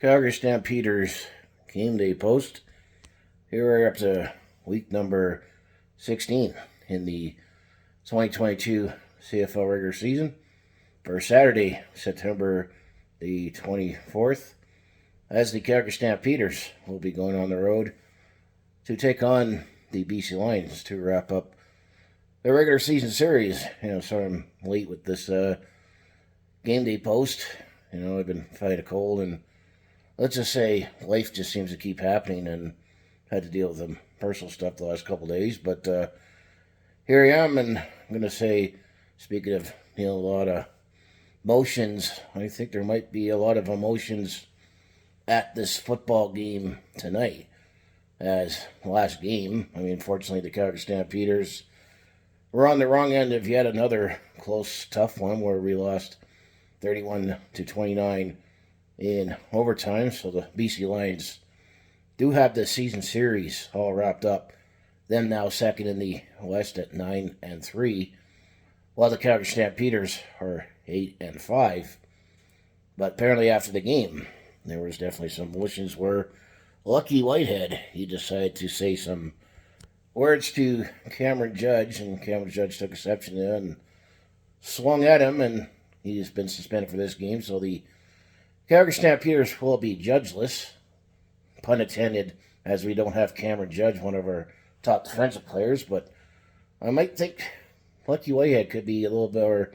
Calgary Stampeders game day post. Here we're up to week number 16 in the 2022 CFL Regular season. For Saturday, September the 24th, as the Calgary Stampeders will be going on the road to take on the BC Lions to wrap up the regular season series. So I'm late with this game day post. I've been fighting a cold, and let's just say life just seems to keep happening, and had to deal with some personal stuff the last couple days. But here I am, and I'm going to say, speaking of a lot of emotions, I think there might be a lot of emotions at this football game tonight. As last game, fortunately, the Calgary Stampeders were on the wrong end of yet another close, tough one where we lost 31-29 in overtime. So the BC Lions do have the season series all wrapped up. Them now second in the West at 9-3, while the Calgary Stampeders are 8-5. But apparently after the game, there was definitely some emotions where Lucky Whitehead, he decided to say some words to Cameron Judge, and Cameron Judge took exception to it and swung at him, and he's been suspended for this game. So the Calgary Stampeders will be judgeless, pun intended, as we don't have Cameron Judge, one of our top defensive players. But I might think Lucky Whitehead could be a little bit more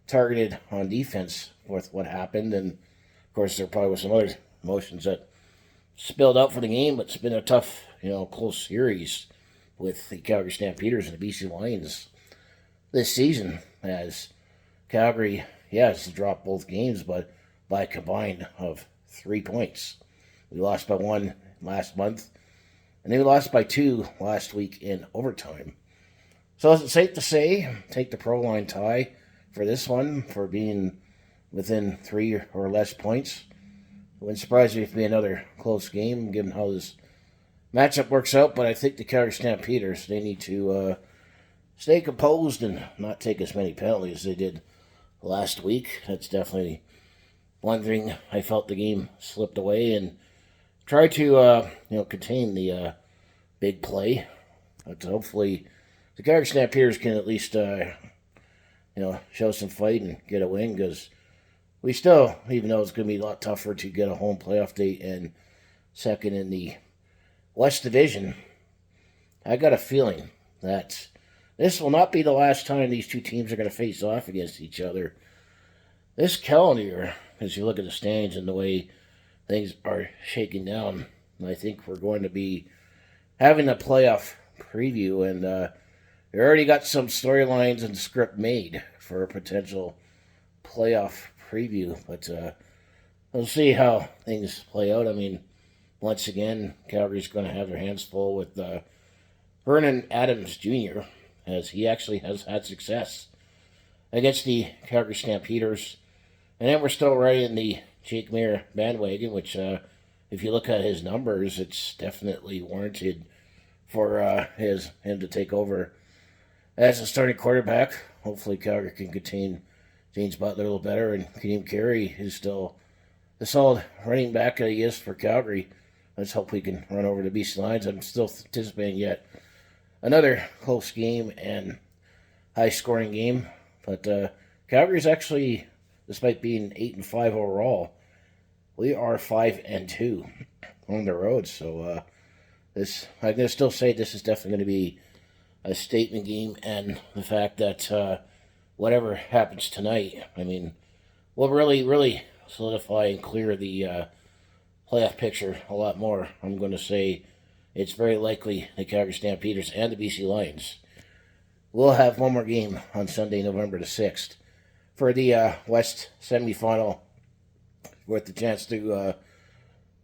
targeted on defense with what happened. And of course, there probably was some other emotions that spilled out for the game, but it's been a tough, close series with the Calgary Stampeders and the BC Lions this season, as Calgary, has dropped both games, but by a combined of 3 points. We lost by 1 last month, and then we lost by 2 last week in overtime. So is it safe to say, take the Pro Line tie for this one, for being within 3 or less points? It wouldn't surprise me if it be another close game, given how this matchup works out. But I think the Calgary Stampeders, they need to stay composed and not take as many penalties as they did last week. That's definitely one thing. I felt the game slipped away, and try to contain the big play. But hopefully the Calgary Stampeders can at least show some fight and get a win, because we still, even though it's going to be a lot tougher to get a home playoff date and second in the West Division, I got a feeling that this will not be the last time these two teams are going to face off against each other. This calendar year, as you look at the standings and the way things are shaking down, I think we're going to be having a playoff preview, and we already got some storylines and script made for a potential playoff preview, but we'll see how things play out. Once again, Calgary's going to have their hands full with Vernon Adams Jr., as he actually has had success against the Calgary Stampeders. And then we're still riding in the Jake Maier bandwagon, which, if you look at his numbers, it's definitely warranted for him to take over as a starting quarterback. Hopefully Calgary can contain James Butler a little better, and Kadeem Carey is still the solid running back that he is for Calgary. Let's hope we can run over the BC Lions. I'm still anticipating yet another close game and high-scoring game. But Calgary's actually, despite being 8-5 overall, we are 5-2 on the road. So I'm going to still say this is definitely going to be a statement game, and the fact that whatever happens tonight, will really, really solidify and clear the playoff picture a lot more. I'm going to say it's very likely the Calgary Stampeders and the BC Lions will have one more game on Sunday, November the 6th, for the West semifinal, with the chance to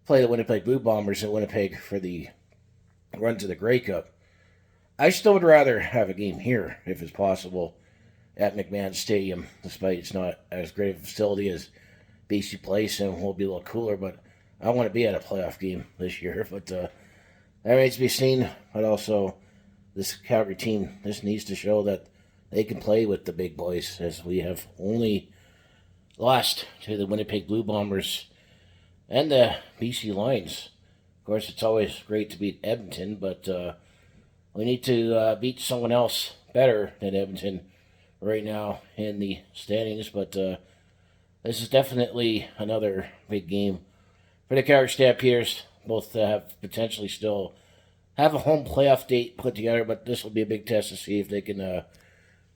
play the Winnipeg Blue Bombers in Winnipeg for the run to the Grey Cup. I still would rather have a game here, if it's possible, at McMahon Stadium, despite it's not as great of a facility as BC Place, and will be a little cooler, but I want to be at a playoff game this year. But that remains to be seen. But also, this Calgary team, this needs to show that they can play with the big boys, as we have only lost to the Winnipeg Blue Bombers and the BC Lions. Of course, it's always great to beat Edmonton, but we need to beat someone else better than Edmonton right now in the standings. But this is definitely another big game for the Calgary Stampeders. Both have potentially still have a home playoff date put together, but this will be a big test to see if they can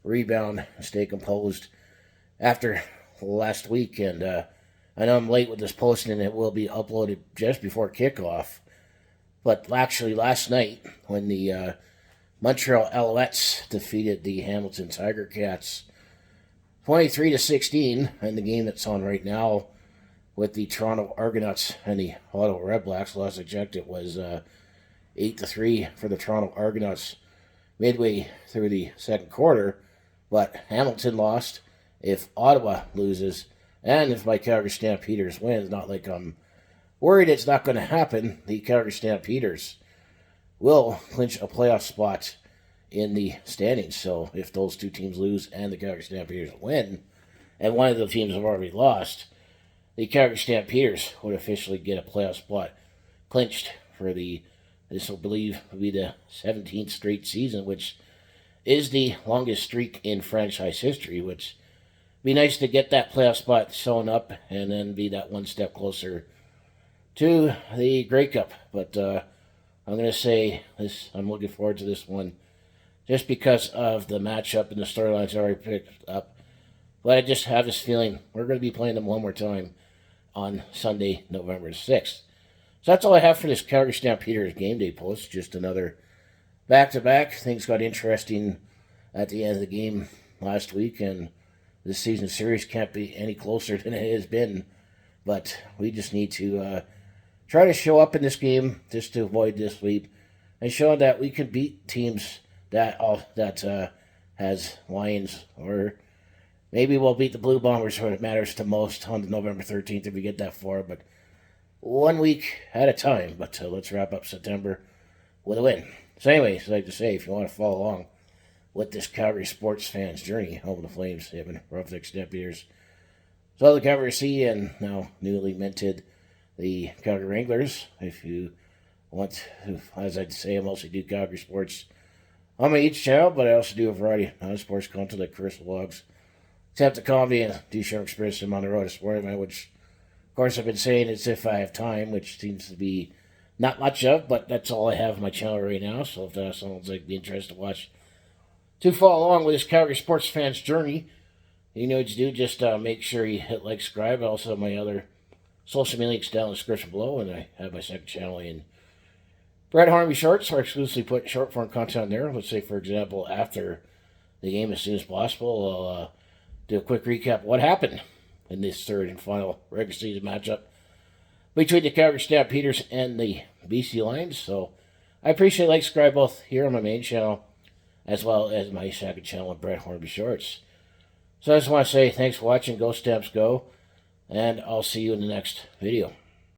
rebound and stay composed after last week. And I know I'm late with this posting, and it will be uploaded just before kickoff. But actually, last night, when the Montreal Alouettes defeated the Hamilton Tiger Cats 23-16, and the game that's on right now with the Toronto Argonauts and the Ottawa Redblacks, last I checked, it was 8-3 for the Toronto Argonauts midway through the second quarter. But Hamilton lost. If Ottawa loses, and if my Calgary Stampeders wins, not like I'm worried it's not going to happen, the Calgary Stampeders will clinch a playoff spot in the standings. So if those two teams lose and the Calgary Stampeders win, and one of the teams have already lost, the Calgary Stampeders would officially get a playoff spot clinched for this will believe will be the 17th straight season, which is the longest streak in franchise history, which be nice to get that playoff spot sewn up and then be that one step closer to the Grey Cup. But I'm going to say this. I'm looking forward to this one just because of the matchup and the storylines I already picked up. But I just have this feeling we're going to be playing them one more time on Sunday, November 6th. So that's all I have for this Calgary Stampeders game day post. Just another back-to-back. Things got interesting at the end of the game last week, and this season series can't be any closer than it has been. But we just need to try to show up in this game just to avoid this sweep and show that we can beat teams that has Lions, or maybe we'll beat the Blue Bombers when it matters to most on November 13th if we get that far. But 1 week at a time. But let's wrap up September with a win. So anyways, I'd like to say, if you want to follow along with this Calgary sports fans' journey home the Flames, they have been Roughneck Stampeders. So the Calgary Sea, and now newly minted the Calgary Regulars. If you want, as I'd say, I mostly do Calgary sports on my each channel, but I also do a variety of non-sports content like Crystal Vlogs, Attempt to Comedy, and D-Show Express. I'm on the road to sport, which, of course, I've been saying it's if I have time, which seems to be not much of, but that's all I have on my channel right now. So if someone's like be interested to watch, to follow along with this Calgary sports fans' journey, you know what you do. Just make sure you hit like, subscribe. I also have my other social media links down in the description below, and I have my second channel in Brett Hornby Shorts, where I exclusively put short form content there. Let's say, for example, after the game, as soon as possible, I'll do a quick recap of what happened in this third and final regular season matchup between the Calgary Stampeders and the BC Lions. So I appreciate like, subscribe both here on my main channel as well as my second channel, Brett Hornby Shorts. So I just want to say thanks for watching. Go Stamps Go, and I'll see you in the next video.